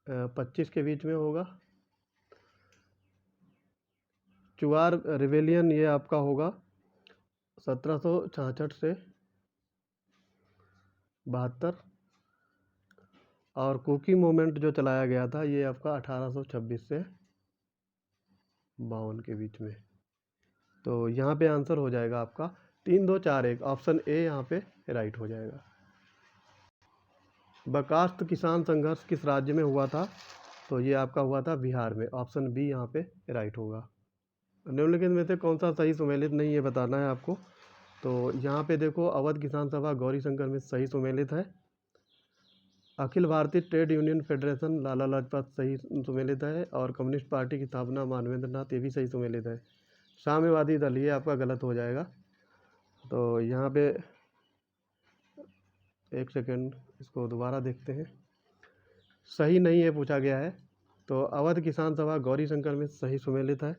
25 के बीच में होगा। चुआर रिवेलियन ये आपका होगा 1766 से 72, और कुकी मूवमेंट जो चलाया गया था ये आपका 1826 से 52 के बीच में। तो यहाँ पे आंसर हो जाएगा आपका 3, 2, 4, 1, ऑप्शन ए यहाँ पे राइट हो जाएगा। बर्खास्त किसान संघर्ष किस राज्य में हुआ था? तो ये आपका हुआ था बिहार में, ऑप्शन बी यहाँ पे राइट होगा। निम्नलिखित में से कौन सा सही सुमेलित नहीं, ये बताना है आपको। तो यहाँ पे देखो, अवध किसान सभा गौरीशंकर में सही सुमेलित है। Akhil Bharatiya trade union federation Lala Lajpat सही सुमेलित है, और कम्युनिस्ट पार्टी की स्थापना मानवेंद्र नाथ ये भी सही सुमेलित है। साम्यवादी दल ये आपका गलत हो जाएगा। तो यहाँ पे एक सेकेंड, इसको दोबारा देखते हैं। सही नहीं है पूछा गया है। तो अवध किसान सभा गौरीशंकर में सही सुमेलित है।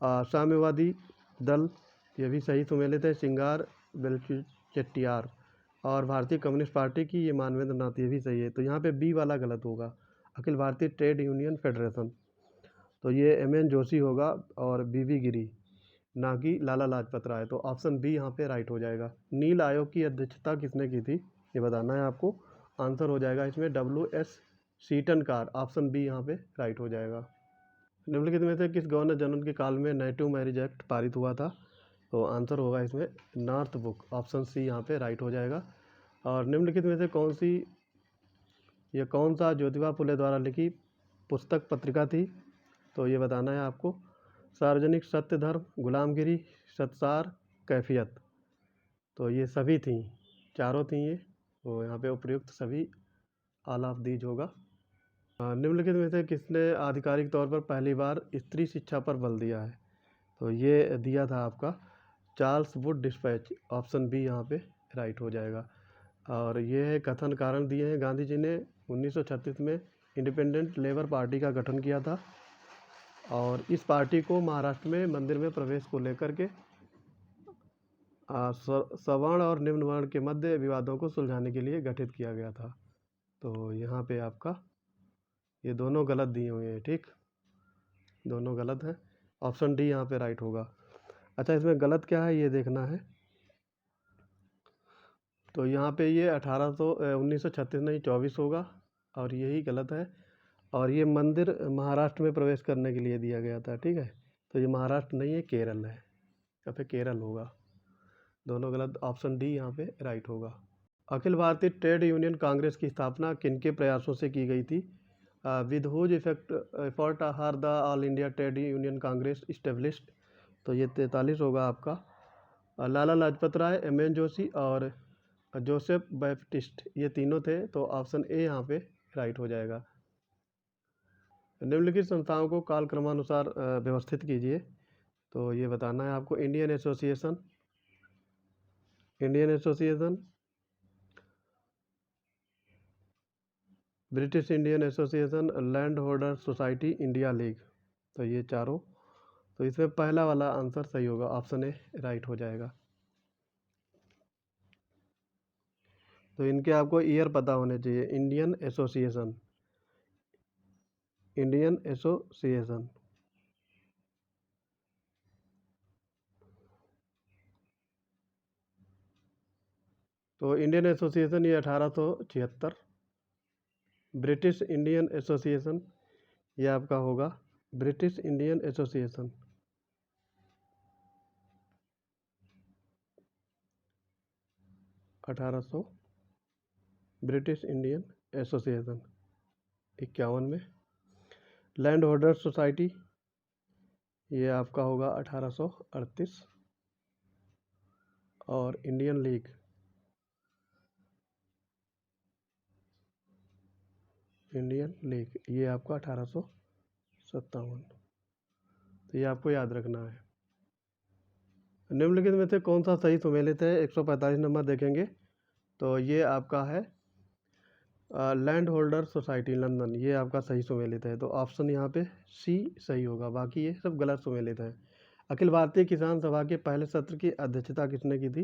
साम्यवादी दल ये भी सही सुमेलित है, सिंगार बेलची चेट्टियार, और भारतीय कम्युनिस्ट पार्टी की ये मानवेंद्र नाथ ये भी सही है। तो यहाँ पे बी वाला गलत होगा, Akhil Bharatiya trade union federation. तो ये एम.एन. जोशी होगा और बी.वी. गिरी, ना कि लाला लाजपत राय। तो ऑप्शन बी यहाँ पे राइट हो जाएगा। नील आयोग की अध्यक्षता किसने की थी, ये बताना है आपको। आंसर हो जाएगा इसमें W.S. शीटनकार, ऑप्शन बी यहाँ पे राइट हो जाएगा। निम्नलिखित में से किस गवर्नर जनरल के काल में नेटिव मैरिज एक्ट पारित हुआ था? तो आंसर होगा इसमें नॉर्थ बुक, ऑप्शन सी यहाँ पे राइट हो जाएगा। और निम्नलिखित में से कौन सा ज्योतिबा फुले द्वारा लिखी पुस्तक पत्रिका थी? तो ये बताना है आपको। सार्वजनिक सत्य धर्म, गुलामगिरी, सत्सार, कैफियत। तो ये सभी थी, चारों थी ये। तो यहाँ पे उपयुक्त सभी ऑल ऑफ दीज होगा। निम्नलिखित में से किसने आधिकारिक तौर पर पहली बार स्त्री शिक्षा पर बल दिया है? तो ये दिया था आपका Charles Wood despatch, option B यहाँ पे राइट हो जाएगा। और ये कथन कारण दिए हैं। गांधी जी ने 1936 में इंडिपेंडेंट लेबर पार्टी का गठन किया था, और इस पार्टी को महाराष्ट्र में मंदिर में प्रवेश को लेकर के सवर्ण और निम्न वर्ण के मध्य विवादों को सुलझाने के लिए गठित किया गया था। तो यहाँ पे आपका ये दोनों गलत दिए हुए हैं, ठीक, दोनों गलत हैं। ऑप्शन डी यहाँ पे राइट होगा। अच्छा, इसमें गलत क्या है ये देखना है। तो यहाँ पे ये 1936 नहीं 24 होगा, और यही गलत है। और ये मंदिर महाराष्ट्र में प्रवेश करने के लिए दिया गया था, ठीक है। तो ये महाराष्ट्र नहीं है, केरल है, यहाँ पे केरल होगा। दोनों गलत, ऑप्शन डी यहाँ पे राइट होगा। अखिल भारतीय ट्रेड यूनियन कांग्रेस की स्थापना किनके प्रयासों से की गई थी? With whose effort are the All India Trade Union Congress established? तो ये 43 होगा आपका। लाला लाजपत राय, एम.एन. जोशी और जोसेफ बैप्टिस्ट ये तीनों थे। तो ऑप्शन ए यहाँ पे राइट हो जाएगा। निम्नलिखित संस्थाओं को कालक्रमानुसार व्यवस्थित कीजिए। तो ये बताना है आपको। Indian association, British Indian association, land holder society, India league. तो ये चारों। तो इसमें पहला वाला आंसर सही होगा, ऑप्शन ए राइट हो जाएगा। तो इनके आपको ईयर पता होने चाहिए। इंडियन एसोसिएशन, तो इंडियन एसोसिएशन ये 1876। ब्रिटिश इंडियन एसोसिएशन ये आपका होगा British Indian association 1800। British Indian association 51 में। लैंड होल्डर सोसाइटी ये आपका होगा 1838। और इंडियन लीग ये आपका 1857। तो ये आपको याद रखना है। निम्नलिखित में से कौन सा सही सुमेलित है? 145 नंबर देखेंगे। तो ये आपका है लैंड होल्डर सोसाइटी लंदन, ये आपका सही सुमेलित है। तो ऑप्शन यहाँ पे सी सही होगा, बाकी ये सब गलत सुमेलित है। अखिल भारतीय किसान सभा के पहले सत्र की अध्यक्षता किसने की थी?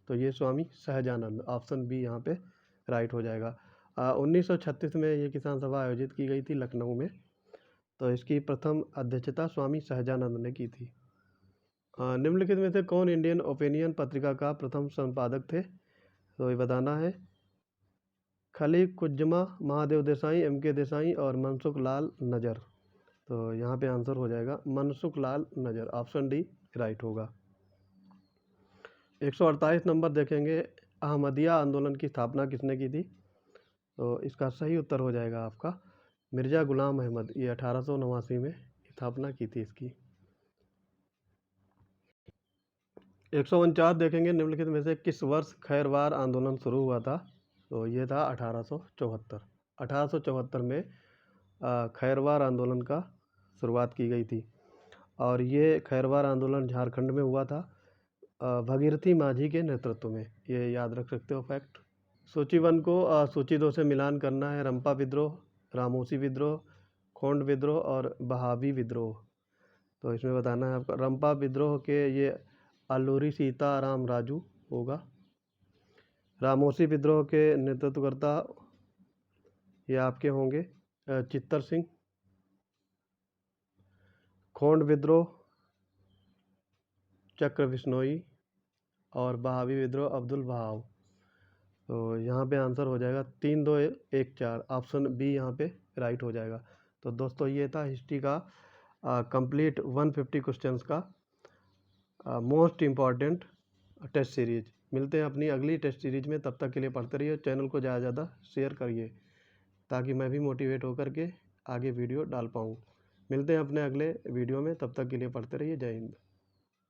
तो ये स्वामी सहजानंद, ऑप्शन बी यहाँ पे राइट हो जाएगा। 1936 में ये किसान सभा आयोजित की गई थी लखनऊ में। तो इसकी प्रथम अध्यक्षता स्वामी सहजानंद ने की थी। निम्नलिखित में से कौन इंडियन ओपिनियन पत्रिका का प्रथम संपादक थे? तो ये बताना है। खलीकुज्जमा, महादेव देसाई, M.K. देसाई और मनसुख लाल नजर। तो यहाँ पे आंसर हो जाएगा मनसुख लाल नजर, ऑप्शन डी राइट होगा। 148 नंबर देखेंगे, अहमदिया आंदोलन की स्थापना किसने की थी? तो इसका सही उत्तर हो जाएगा आपका मिर्ज़ा गुलाम अहमद। ये 1889 में स्थापना की थी इसकी। 149 देखेंगे, निम्नलिखित में से किस वर्ष खैरवार आंदोलन शुरू हुआ था? तो ये था 1874। 1874 में खैरवार आंदोलन का शुरुआत की गई थी और ये खैरवार आंदोलन झारखंड में हुआ था भगीरथी माझी के नेतृत्व में। ये याद रख सकते हो फैक्ट। सूची 1 को सूची 2 से मिलान करना है। रंपा विद्रोह, रामोसी विद्रोह, खोंड विद्रोह और बहावी विद्रोह। तो इसमें बताना है आपका रंपा विद्रोह के ये अल्लूरी सीताराम राजू होगा। रामोसी विद्रोह के नेतृत्वकर्ता ये आपके होंगे चित्तर सिंह। खोंड विद्रोह चक्र बिश्नोई और बहावी विद्रोह अब्दुल बहाव। तो यहाँ पे आंसर हो जाएगा 3, 2, 1, 4, ऑप्शन बी यहाँ पे राइट हो जाएगा। तो दोस्तों ये था हिस्ट्री का कंप्लीट 150 क्वेश्चंस का मोस्ट इम्पॉर्टेंट टेस्ट सीरीज। मिलते हैं अपनी अगली टेस्ट सीरीज में, तब तक के लिए पढ़ते रहिए। चैनल को ज़्यादा से ज़्यादा शेयर करिए ताकि मैं भी मोटिवेट होकर के आगे वीडियो डाल पाऊँ। मिलते हैं अपने अगले वीडियो में, तब तक के लिए पढ़ते रहिए। जय हिंद।